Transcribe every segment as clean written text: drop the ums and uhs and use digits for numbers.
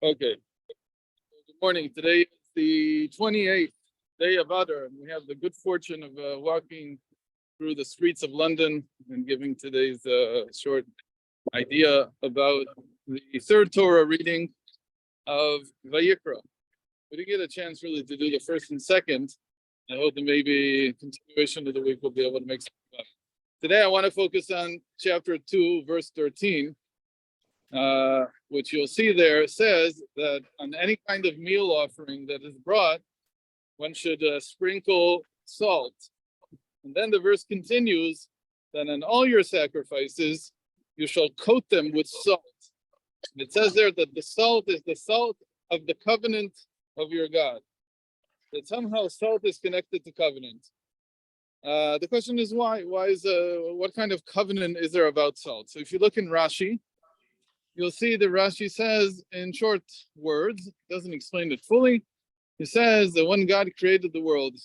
Okay. Good morning. Today is the 28th day of Adar, and we have the good fortune of walking through the streets of London and giving today's short idea about the third Torah reading of Vayikra. We didn't get a chance really to do the first and second. I hope that maybe continuation of the week we'll be able to make something up. Today I want to focus on chapter 2, verse 13. Which you'll see there says that on any kind of meal offering that is brought, one should sprinkle salt. And then the verse continues that on all your sacrifices, you shall coat them with salt. And it says there that the salt is the salt of the covenant of your God. That somehow salt is connected to covenant. The question is why? What kind of covenant is there about salt? So if you look in Rashi, you'll see that Rashi says in short words, doesn't explain it fully. He says that when God created the world,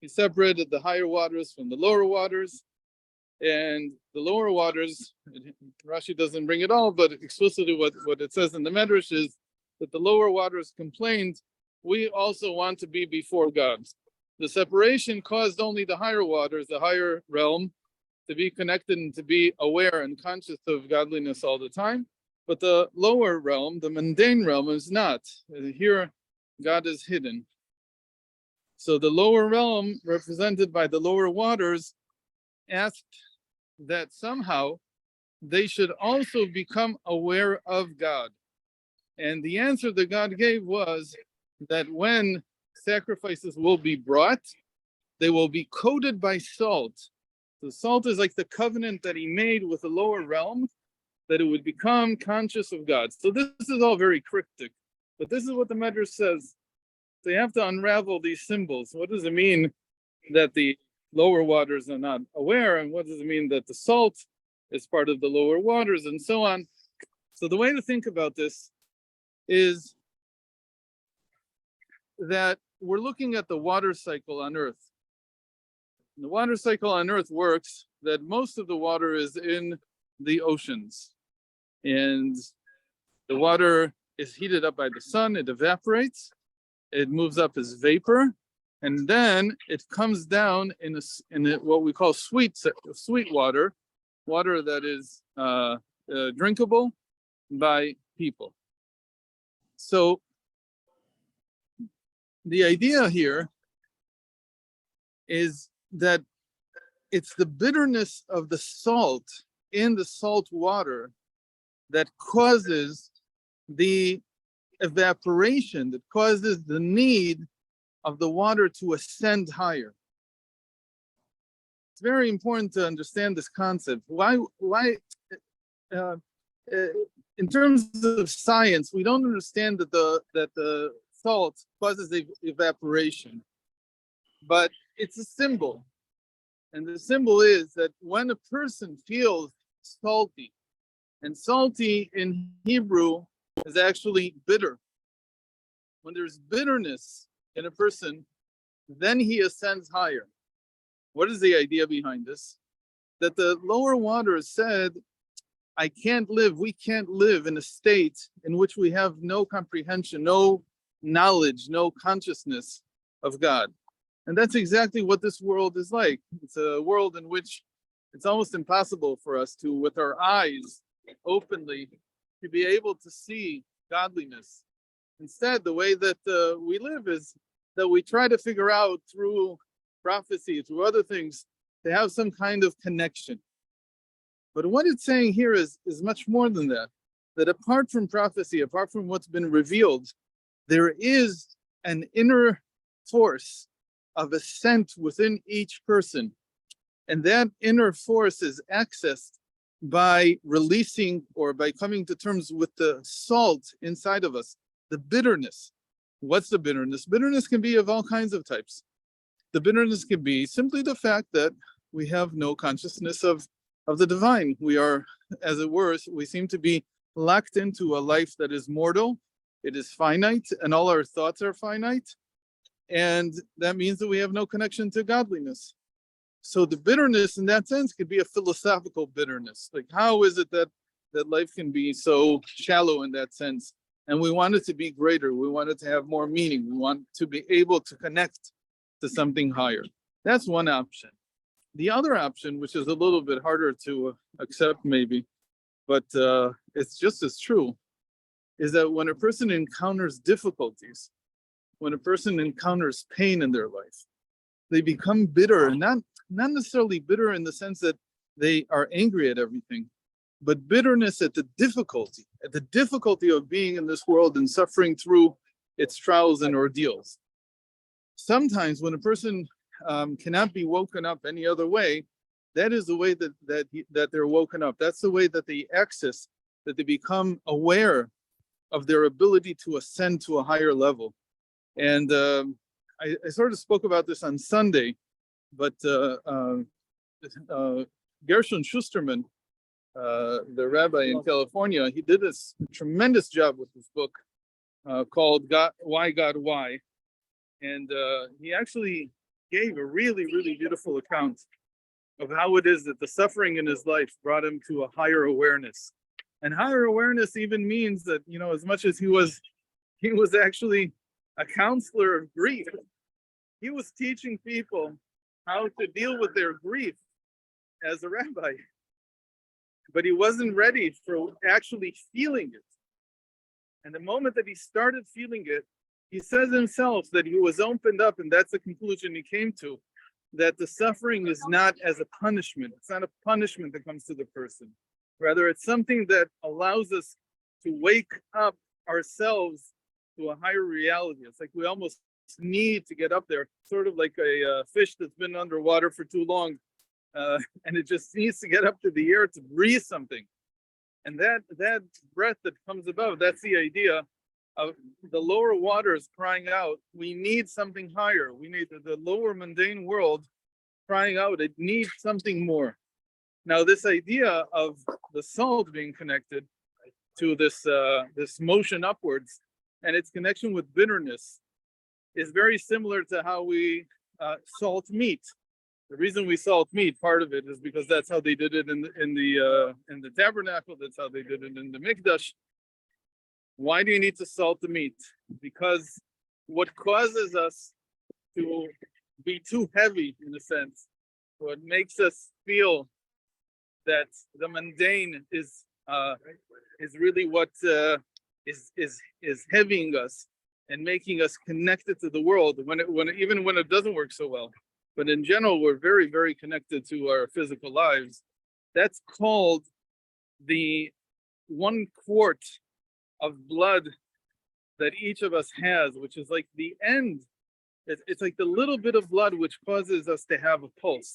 he separated the higher waters from the lower waters. And the lower waters, Rashi doesn't bring it all, but explicitly what it says in the Medrash is that the lower waters complained, we also want to be before God. The separation caused only the higher waters, the higher realm, to be connected and to be aware and conscious of godliness all the time. But the lower realm, the mundane realm, is not. Here, God is hidden. So the lower realm, represented by the lower waters, asked that somehow they should also become aware of God. And the answer that God gave was that when sacrifices will be brought, they will be coated by salt. So salt is like the covenant that he made with the lower realm, that it would become conscious of God. So this is all very cryptic, but this is what the Medrash says. So you have to unravel these symbols. What does it mean that the lower waters are not aware, and what does it mean that the salt is part of the lower waters, and so on? So the way to think about this is that we're looking at the water cycle on Earth. And the water cycle on Earth works that most of the water is in the oceans, and the water is heated up by the sun, it evaporates, it moves up as vapor, and then it comes down in what we call sweet water that is drinkable by people. So the idea here is that it's the bitterness of the salt in the salt water that causes the evaporation, that causes the need of the water to ascend higher. It's very important to understand this concept. Why in terms of science, we don't understand that the salt causes evaporation, but it's a symbol. And the symbol is that when a person feels salty, and salty in Hebrew is actually bitter. When there's bitterness in a person, then he ascends higher. What is the idea behind this? That the lower waters said, we can't live in a state in which we have no comprehension, no knowledge, no consciousness of God. And that's exactly what this world is like. It's a world in which it's almost impossible for us to, with our eyes openly, to be able to see godliness. Instead, the way that we live is that we try to figure out through prophecy, through other things, to have some kind of connection. But what it's saying here is much more than that. That apart from prophecy, apart from what's been revealed, there is an inner force of ascent within each person. And that inner force is accessed by releasing or by coming to terms with the salt inside of us, the bitterness. What's the bitterness? Bitterness can be of all kinds of types. The bitterness can be simply the fact that we have no consciousness of the divine. We are, as it were, we seem to be locked into a life that is mortal, it is finite, and all our thoughts are finite. And that means that we have no connection to godliness. So the bitterness in that sense could be a philosophical bitterness. Like, how is it that life can be so shallow in that sense And we want it to be greater. We want it to have more meaning. We want to be able to connect to something higher. That's one option. The other option, which is a little bit harder to accept maybe, but it's just as true, is that when a person encounters difficulties, when a person encounters pain in their life, they become bitter, and not necessarily bitter in the sense that they are angry at everything, but bitterness at the difficulty of being in this world and suffering through its trials and ordeals. Sometimes when a person cannot be woken up any other way, that is the way that they're woken up. That's the way that they access, that they become aware of their ability to ascend to a higher level. And I sort of spoke about this on Sunday, but Gershon Schusterman, the rabbi in California, he did this tremendous job with this book called Why God Why? And he actually gave a really, really beautiful account of how it is that the suffering in his life brought him to a higher awareness. And higher awareness even means that, you know, as much as he was actually a counselor of grief, he was teaching people how to deal with their grief as a rabbi. But he wasn't ready for actually feeling it. And the moment that he started feeling it, he says himself that he was opened up, and that's the conclusion he came to, that the suffering is not as a punishment. It's not a punishment that comes to the person. Rather, it's something that allows us to wake up ourselves to a higher reality. It's like we almost need to get up there, sort of like a fish that's been underwater for too long, and it just needs to get up to the air to breathe something. And that breath that comes above, that's the idea of the lower waters crying out, we need something higher. We need the lower mundane world crying out, it needs something more. Now, this idea of the salt being connected to this motion upwards and its connection with bitterness is very similar to how we salt meat. The reason we salt meat, part of it is because that's how they did it in the tabernacle. That's how they did it in the mikdash. Why do you need to salt the meat? Because what causes us to be too heavy, in a sense, what makes us feel that the mundane is really what is heavying us and making us connected to the world even when it doesn't work so well. But in general, we're very, very connected to our physical lives. That's called the 1 quart of blood that each of us has, which is like the end. It's like the little bit of blood which causes us to have a pulse,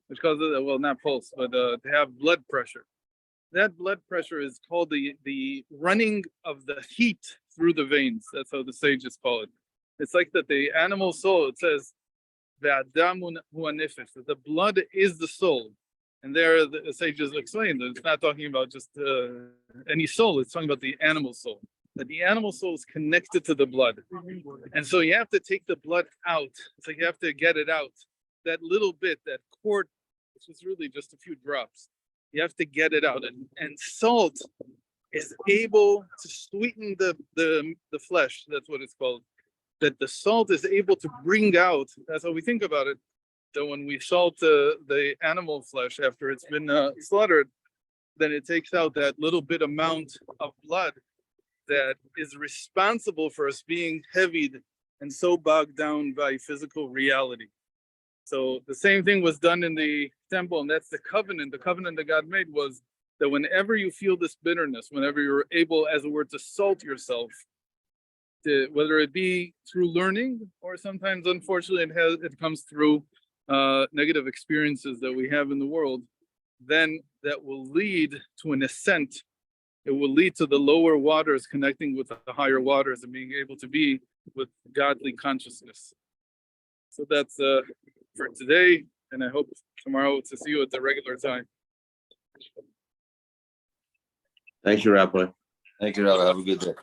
which causes, well, not pulse, but to have blood pressure. That blood pressure is called the running of the heat through the veins. That's how the sages call it. It's like that the animal soul, it says, that the blood is the soul. And there the sages explain that it's not talking about just any soul, it's talking about the animal soul. That the animal soul is connected to the blood. And so you have to take the blood out. It's like you have to get it out. That little bit, that quart, which is really just a few drops. You have to get it out. And salt is able to sweeten the flesh. That's what it's called. That the salt is able to bring out, that's how we think about it, that when we salt the animal flesh after it's been slaughtered, then it takes out that little bit amount of blood that is responsible for us being heavied and so bogged down by physical reality. So the same thing was done in the temple, and that's the covenant. The covenant that God made was that whenever you feel this bitterness, whenever you're able, as it were, to salt yourself, whether it be through learning or sometimes, unfortunately, it comes through negative experiences that we have in the world, then that will lead to an ascent. It will lead to the lower waters connecting with the higher waters and being able to be with godly consciousness. So that's for today, and I hope tomorrow to see you at the regular time. Thank you, Rabbi. Thank you, Rabbi. Have a good day.